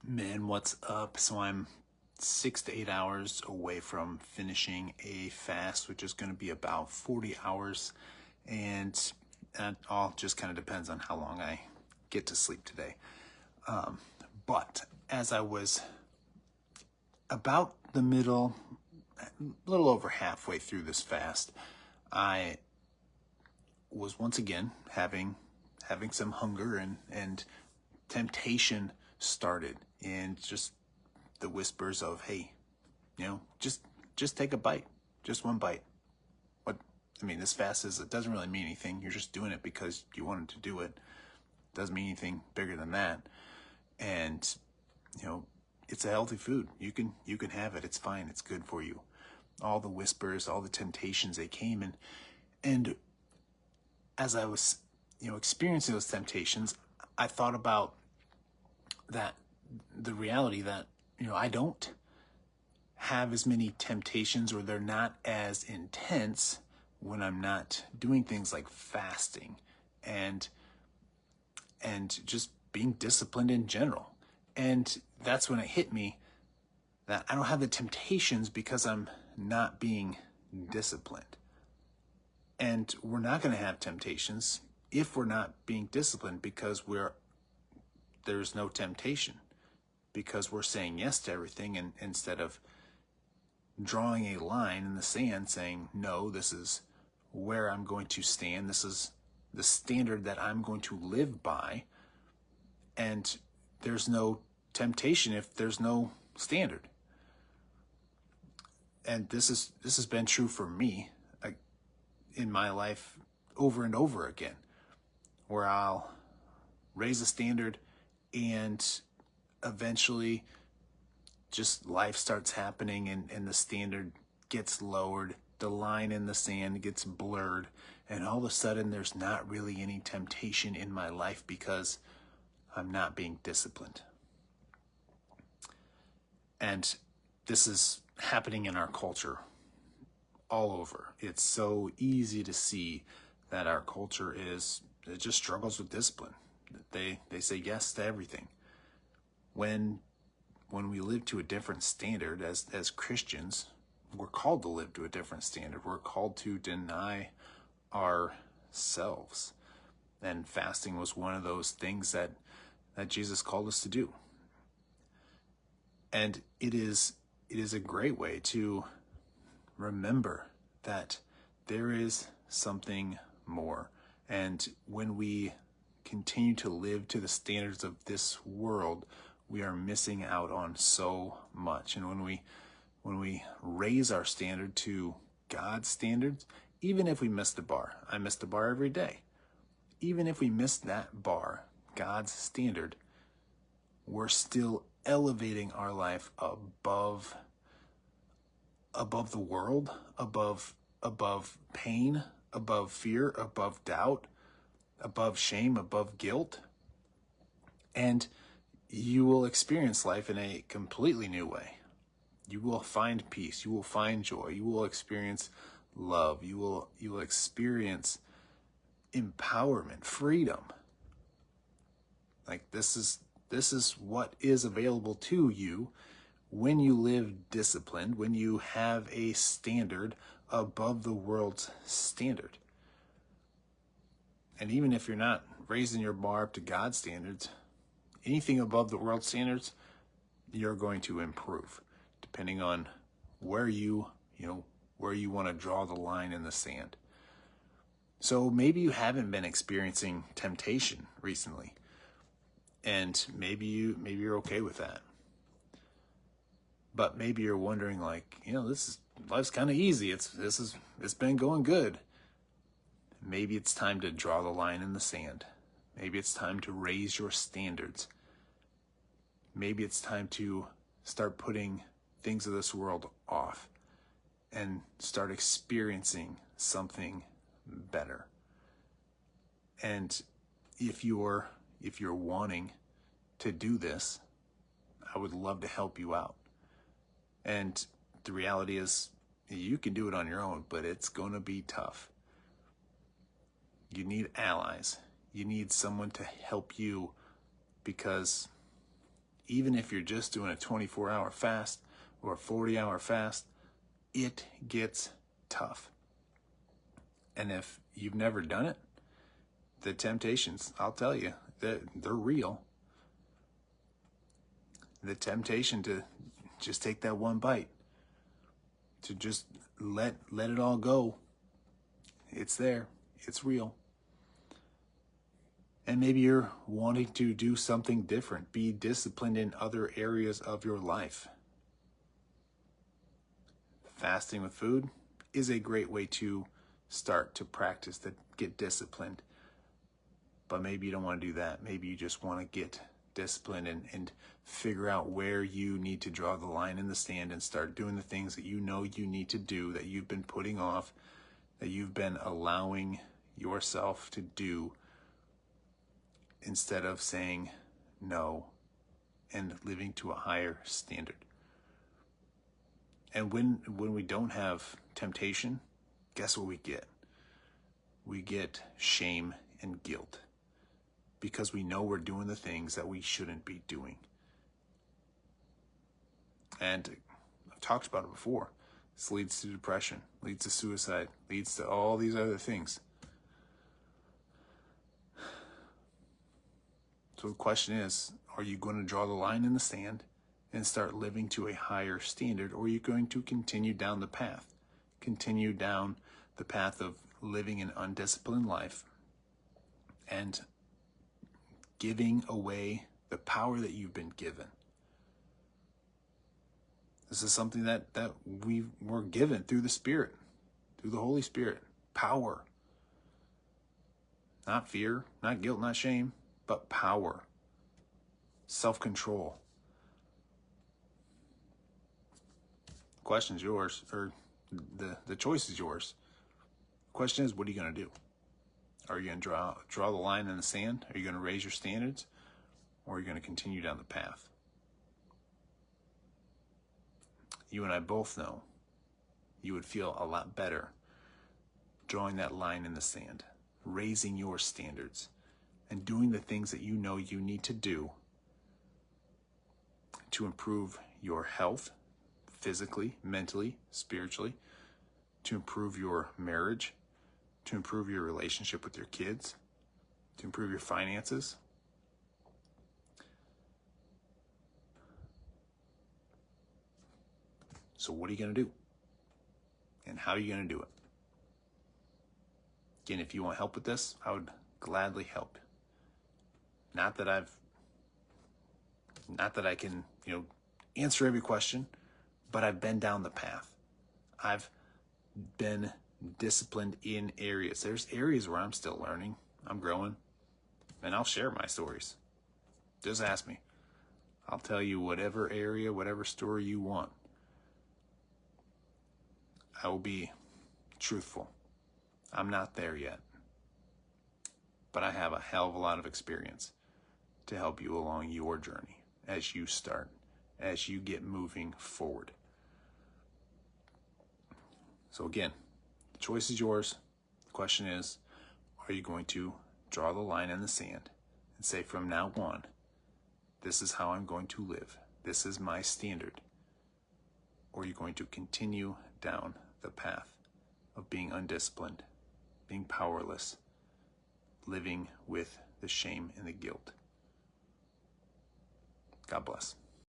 Man, what's up? So I'm 6 to 8 hours away from finishing a fast, which is going to be about 40 hours. And that all just kind of depends on how long I get to sleep today. But as I was about the middle, a little over halfway through this fast, I was once again having some hunger and temptation started, and just the whispers of, hey, just take a bite, just one bite. What I mean, this fast it doesn't really mean anything. You're just doing it because you wanted to do it. Doesn't mean anything bigger than that. And it's a healthy food. You can have it. It's fine. It's good for you. All the whispers, all the temptations, they came, and as I was experiencing those temptations, I thought about that the reality that I don't have as many temptations, or they're not as intense when I'm not doing things like fasting and just being disciplined in general. And that's when it hit me that I don't have the temptations because I'm not being disciplined. And we're not going to have temptations if we're not being disciplined, because there's no temptation, because we're saying yes to everything, and instead of drawing a line in the sand saying, no, this is where I'm going to stand, this is the standard that I'm going to live by. And there's no temptation if there's no standard. And this has been true for me in my life over and over again, where I'll raise a standard and eventually just life starts happening, and the standard gets lowered, the line in the sand gets blurred, and all of a sudden there's not really any temptation in my life because I'm not being disciplined. And this is happening in our culture all over. It's so easy to see that our culture it just struggles with discipline. They say yes to everything. When we live to a different standard as Christians, we're called to live to a different standard. We're called to deny ourselves. And fasting was one of those things that Jesus called us to do. And it is a great way to remember that there is something more. And when we continue to live to the standards of this world, we are missing out on so much. And when we raise our standard to God's standards, even if we miss the bar, I miss the bar every day. Even if we miss that bar, God's standard, we're still elevating our life above the world, above pain, above fear, above doubt, above shame, above guilt. And you will experience life in a completely new way. You will find peace. You will find joy. You will experience love. You will experience empowerment, freedom. Like this is what is available to you when you live disciplined, when you have a standard above the world's standard. And even if you're not raising your bar up to God's standards, anything above the world's standards, you're going to improve, depending on where you want to draw the line in the sand. So maybe you haven't been experiencing temptation recently, and maybe you're okay with that. But maybe you're wondering, life's kind of easy. It's been going good. Maybe it's time to draw the line in the sand. Maybe it's time to raise your standards. Maybe it's time to start putting things of this world off and start experiencing something better. And if you're wanting to do this, I would love to help you out. And the reality is, you can do it on your own, but it's going to be tough. You need allies. You need someone to help you, because even if you're just doing a 24-hour fast or a 40-hour fast, it gets tough. And if you've never done it, the temptations, I'll tell you, they're real. The temptation to just take that one bite, to just let it all go, it's there. It's real. And maybe you're wanting to do something different, be disciplined in other areas of your life. Fasting with food is a great way to start to practice, to get disciplined. But maybe you don't want to do that. Maybe you just want to get disciplined and figure out where you need to draw the line in the sand and start doing the things that you know you need to do, that you've been putting off, that you've been allowing yourself to do, instead of saying no and living to a higher standard. And when we don't have temptation, guess what we get? We get shame and guilt, because we know we're doing the things that we shouldn't be doing. And I've talked about it before. This leads to depression, leads to suicide, leads to all these other things. So the question is, are you going to draw the line in the sand and start living to a higher standard, or are you going to continue down the path? Continue down the path of living an undisciplined life and giving away the power that you've been given. This is something that we were given through the Spirit, through the Holy Spirit. Power. Not fear, not guilt, not shame, but power, self-control. The question's yours, or the choice is yours. The question is, what are you going to do? Are you going to draw the line in the sand? Are you going to raise your standards? Or are you going to continue down the path? You and I both know you would feel a lot better drawing that line in the sand, raising your standards, and doing the things that you know you need to do to improve your health, physically, mentally, spiritually, to improve your marriage, to improve your relationship with your kids, to improve your finances. So what are you going to do? And how are you going to do it? Again, if you want help with this, I would gladly help. Not that I can, answer every question, but I've been down the path. I've been disciplined in areas. There's areas where I'm still learning. I'm growing. And I'll share my stories. Just ask me. I'll tell you whatever area, whatever story you want. I will be truthful. I'm not there yet. But I have a hell of a lot of experience to help you along your journey as you start, as you get moving forward. So again, the choice is yours. The question is, are you going to draw the line in the sand and say, from now on, this is how I'm going to live. This is my standard. Or are you going to continue down the path of being undisciplined, being powerless, living with the shame and the guilt? God bless.